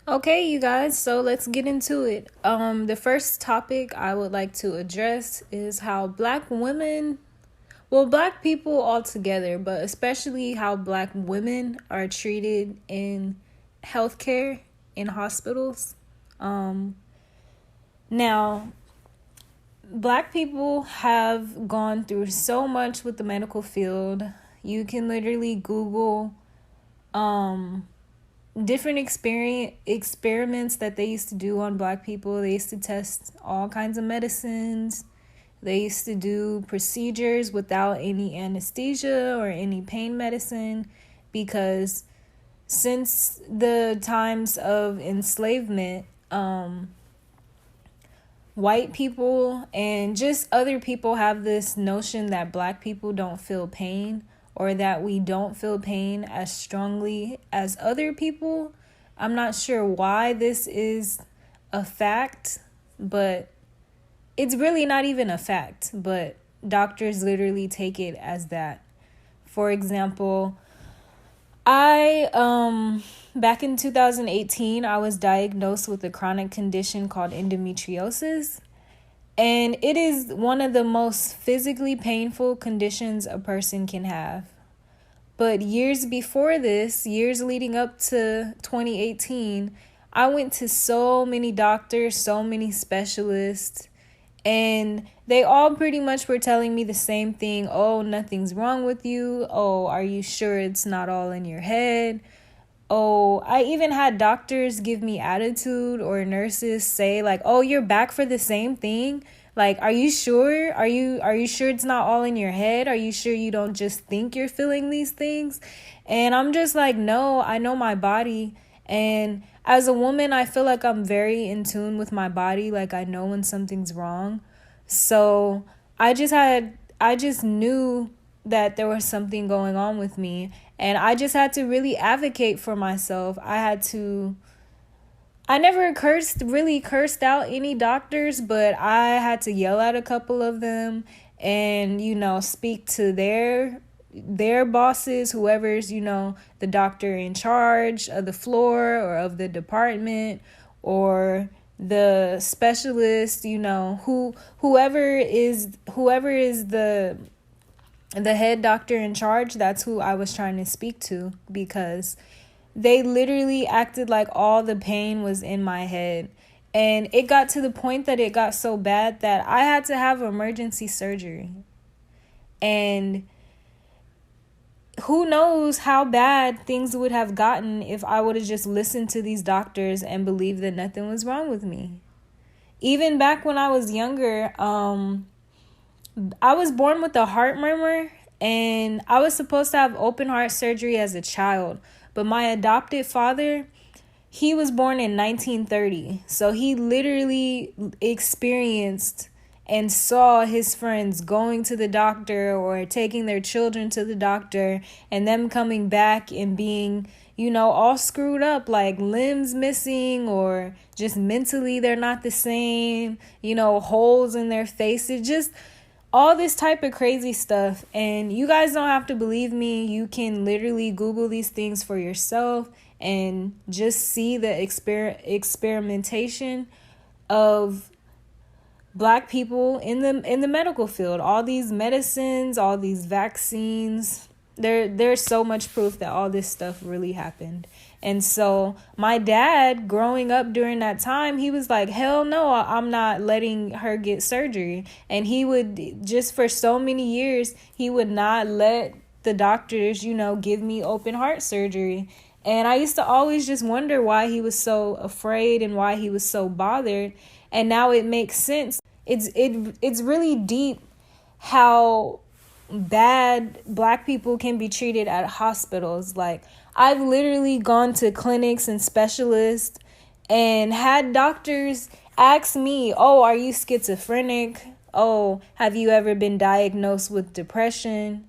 Okay, you guys, so let's get into it. The first topic I would like to address is how black people altogether, but especially how black women are treated in healthcare in hospitals. Now, black people have gone through so much with the medical field. You can literally Google different experiments that they used to do on black people. They used to test all kinds of medicines. They used to do procedures without any anesthesia or any pain medicine, because since the times of enslavement, white people and just other people have this notion that black people don't feel pain, or that we don't feel pain as strongly as other people. I'm not sure why this is a fact, but it's really not even a fact, but doctors literally take it as that. For example, back in 2018, I was diagnosed with a chronic condition called endometriosis. And it is one of the most physically painful conditions a person can have. But years before this, years leading up to 2018, I went to so many doctors, so many specialists, and they all pretty much were telling me the same thing. Oh, nothing's wrong with you. Oh, are you sure it's not all in your head? Oh, I even had doctors give me attitude, or nurses say like, "Oh, you're back for the same thing." Like, are you sure? Are you sure it's not all in your head? Are you sure you don't just think you're feeling these things? And I'm just like, no, I know my body. And as a woman, I feel like I'm very in tune with my body. Like, I know when something's wrong. So I just knew that there was something going on with me. And I just had to really advocate for myself. I never cursed out any doctors, but I had to yell at a couple of them and, speak to their bosses, whoever's, the doctor in charge of the floor or of the department, or the specialist, whoever is the head doctor in charge. That's who I was trying to speak to, because they literally acted like all the pain was in my head. And it got to the point that it got so bad that I had to have emergency surgery. And who knows how bad things would have gotten if I would have just listened to these doctors and believed that nothing was wrong with me. Even back when I was younger, I was born with a heart murmur, and I was supposed to have open heart surgery as a child. But my adopted father, he was born in 1930. So he literally experienced and saw his friends going to the doctor or taking their children to the doctor, and them coming back and being, all screwed up, like limbs missing, or just mentally they're not the same, holes in their faces, just all this type of crazy stuff. And you guys don't have to believe me. You can literally Google these things for yourself and just see the experimentation of black people in the medical field. All these medicines, all these vaccines. There's so much proof that all this stuff really happened. And so my dad, growing up during that time, he was like, hell no, I'm not letting her get surgery. And he would, just for so many years, he would not let the doctors, give me open heart surgery. And I used to always just wonder why he was so afraid and why he was so bothered. And now it makes sense. It's really deep how bad black people can be treated at hospitals. Like, I've literally gone to clinics and specialists and had doctors ask me, oh, are you schizophrenic? Oh, have you ever been diagnosed with depression?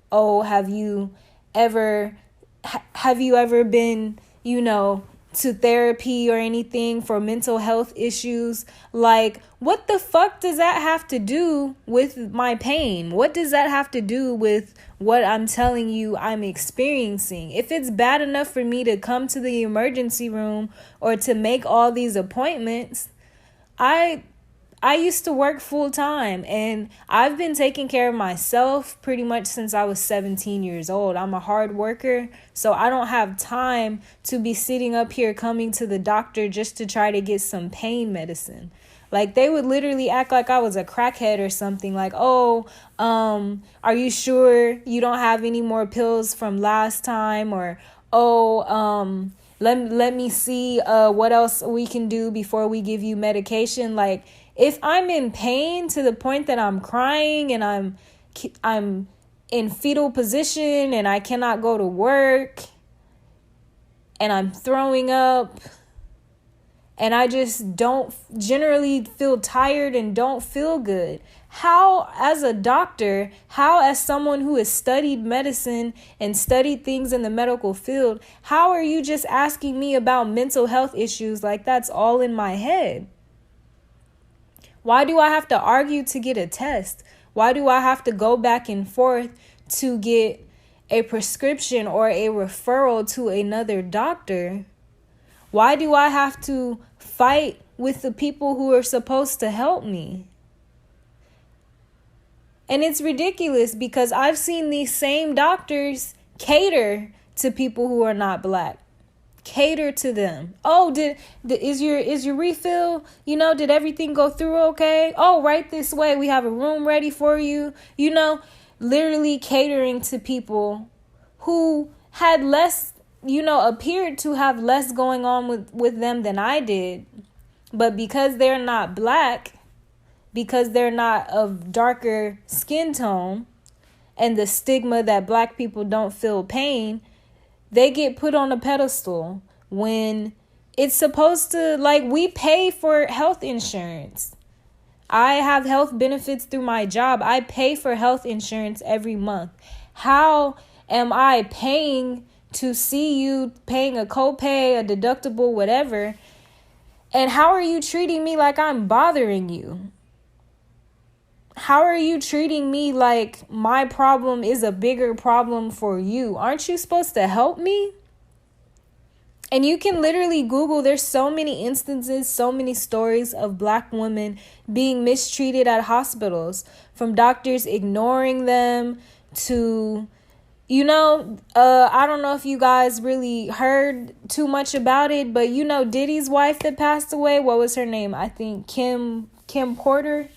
Oh, have you ever been, to therapy or anything for mental health issues. Like, what the fuck does that have to do with my pain? What does that have to do with what I'm telling you I'm experiencing? If it's bad enough for me to come to the emergency room or to make all these appointments, I used to work full time, and I've been taking care of myself pretty much since I was 17 years old. I'm a hard worker, so I don't have time to be sitting up here coming to the doctor just to try to get some pain medicine. Like, they would literally act like I was a crackhead or something. Like, oh, are you sure you don't have any more pills from last time? Or, oh, let me see what else we can do before we give you medication. Like, if I'm in pain to the point that I'm crying and I'm in fetal position and I cannot go to work and I'm throwing up and I just don't generally feel tired and don't feel good, how, as a doctor, how, as someone who has studied medicine and studied things in the medical field, how are you just asking me about mental health issues like that's all in my head? Why do I have to argue to get a test? Why do I have to go back and forth to get a prescription or a referral to another doctor? Why do I have to fight with the people who are supposed to help me? And it's ridiculous because I've seen these same doctors cater to people who are not Black. Cater to them. Oh, is your refill? Did everything go through okay? Oh, right this way. We have a room ready for you. Literally catering to people who had less, appeared to have less going on with them than I did. But because they're not Black, because they're not of darker skin tone, and the stigma that Black people don't feel pain, they get put on a pedestal when it's supposed to, like, we pay for health insurance. I have health benefits through my job. I pay for health insurance every month. How am I paying to see you, paying a copay, a deductible, whatever? And how are you treating me like I'm bothering you? How are you treating me like my problem is a bigger problem for you? Aren't you supposed to help me? And you can literally Google, there's so many instances, so many stories of Black women being mistreated at hospitals, from doctors ignoring them to, I don't know if you guys really heard too much about it, but Diddy's wife that passed away, what was her name? I think Kim Porter.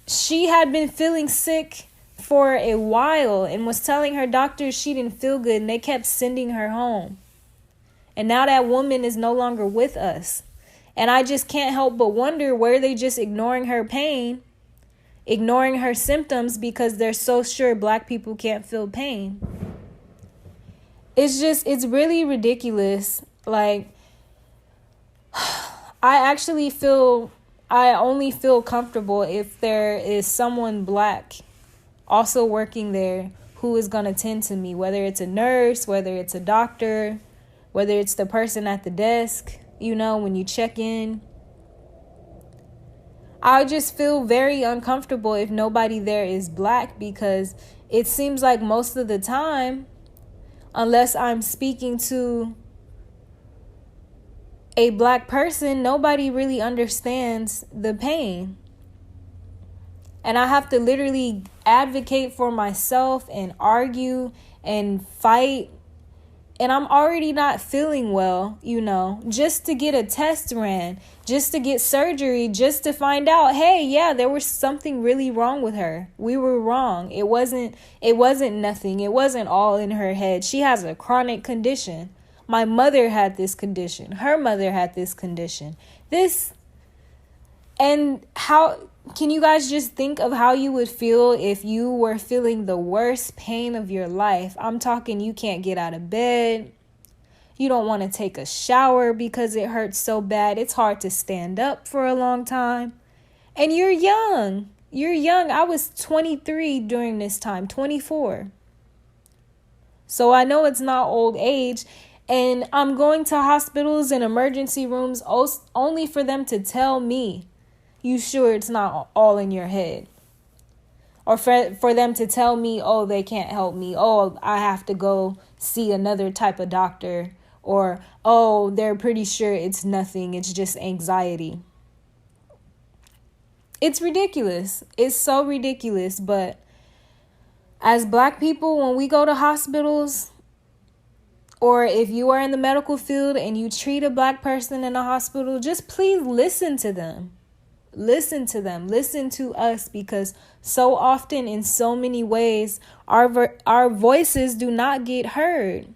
She had been feeling sick for a while and was telling her doctors she didn't feel good, and they kept sending her home. And now that woman is no longer with us. And I just can't help but wonder, were they just ignoring her pain, ignoring her symptoms because they're so sure Black people can't feel pain? It's really ridiculous. Like, I only feel comfortable if there is someone Black also working there who is going to tend to me, whether it's a nurse, whether it's a doctor, whether it's the person at the desk, when you check in. I just feel very uncomfortable if nobody there is Black, because it seems like most of the time, unless I'm speaking to a Black person, nobody really understands the pain. And I have to literally advocate for myself and argue and fight. And I'm already not feeling well, just to get a test ran, just to get surgery, just to find out, hey, yeah, there was something really wrong with her. We were wrong. It wasn't nothing. It wasn't all in her head. She has a chronic condition. My mother had this condition. Her mother had this condition. And how can you guys just think of how you would feel if you were feeling the worst pain of your life? I'm talking, you can't get out of bed. You don't want to take a shower because it hurts so bad. It's hard to stand up for a long time. And you're young. I was 23 during this time, 24. So I know it's not old age. And I'm going to hospitals and emergency rooms only for them to tell me, you sure it's not all in your head? Or for them to tell me, oh, they can't help me. Oh, I have to go see another type of doctor. Or, oh, they're pretty sure it's nothing. It's just anxiety. It's ridiculous. It's so ridiculous. But as Black people, when we go to hospitals, or if you are in the medical field and you treat a Black person in a hospital, just please listen to them. Listen to them. Listen to us, because so often in so many ways, our voices do not get heard.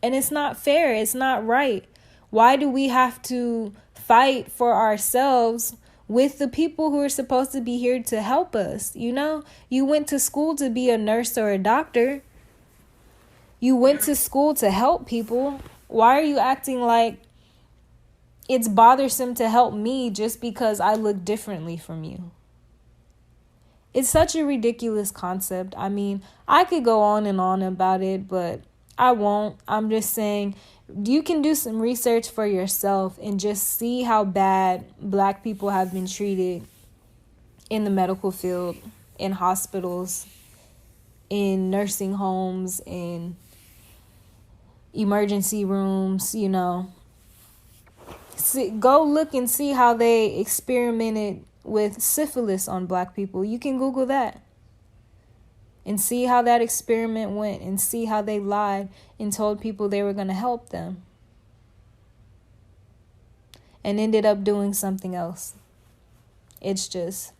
And it's not fair. It's not right. Why do we have to fight for ourselves with the people who are supposed to be here to help us? You know, you went to school to be a nurse or a doctor. You went to school to help people. Why are you acting like it's bothersome to help me just because I look differently from you? It's such a ridiculous concept. I mean, I could go on and on about it, but I won't. I'm just saying you can do some research for yourself and just see how bad Black people have been treated in the medical field, in hospitals, in nursing homes, in emergency rooms, you know. Go look and see how they experimented with syphilis on Black people. You can Google that and see how that experiment went, and see how they lied and told people they were going to help them and ended up doing something else. It's just,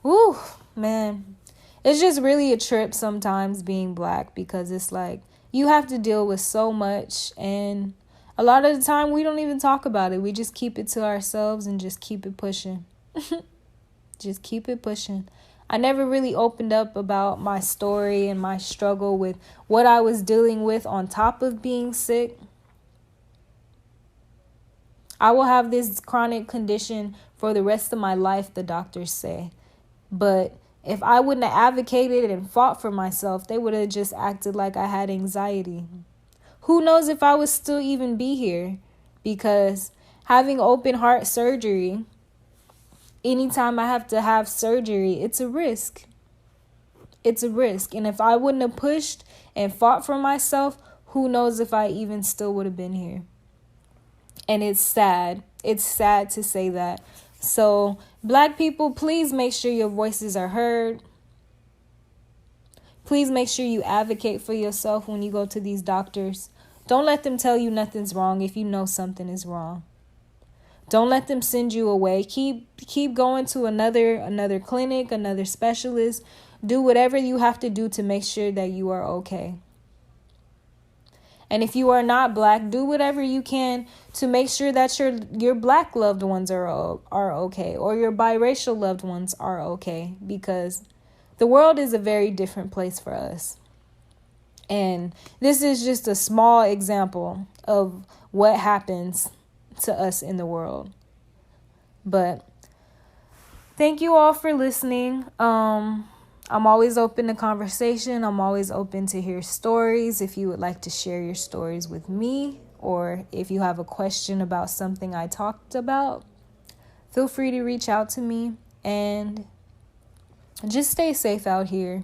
whew, man. It's just really a trip sometimes being Black, because it's like you have to deal with so much, and a lot of the time we don't even talk about it. We just keep it to ourselves and just keep it pushing. Just keep it pushing. I never really opened up about my story and my struggle with what I was dealing with on top of being sick. I will have this chronic condition for the rest of my life, the doctors say. But if I wouldn't have advocated and fought for myself, they would have just acted like I had anxiety. Who knows if I would still even be here? Because having open heart surgery, anytime I have to have surgery, it's a risk. It's a risk. And if I wouldn't have pushed and fought for myself, who knows if I even still would have been here? And it's sad. It's sad to say that. So, Black people, please make sure your voices are heard. Please make sure you advocate for yourself when you go to these doctors. Don't let them tell you nothing's wrong if you know something is wrong. Don't let them send you away. Keep going to another clinic, another specialist. Do whatever you have to do to make sure that you are okay. And if you are not Black, do whatever you can to make sure that your Black loved ones are okay, or your biracial loved ones are okay, because the world is a very different place for us. And this is just a small example of what happens to us in the world. But thank you all for listening. I'm always open to conversation. I'm always open to hear stories. If you would like to share your stories with me, or if you have a question about something I talked about, feel free to reach out to me, and just stay safe out here.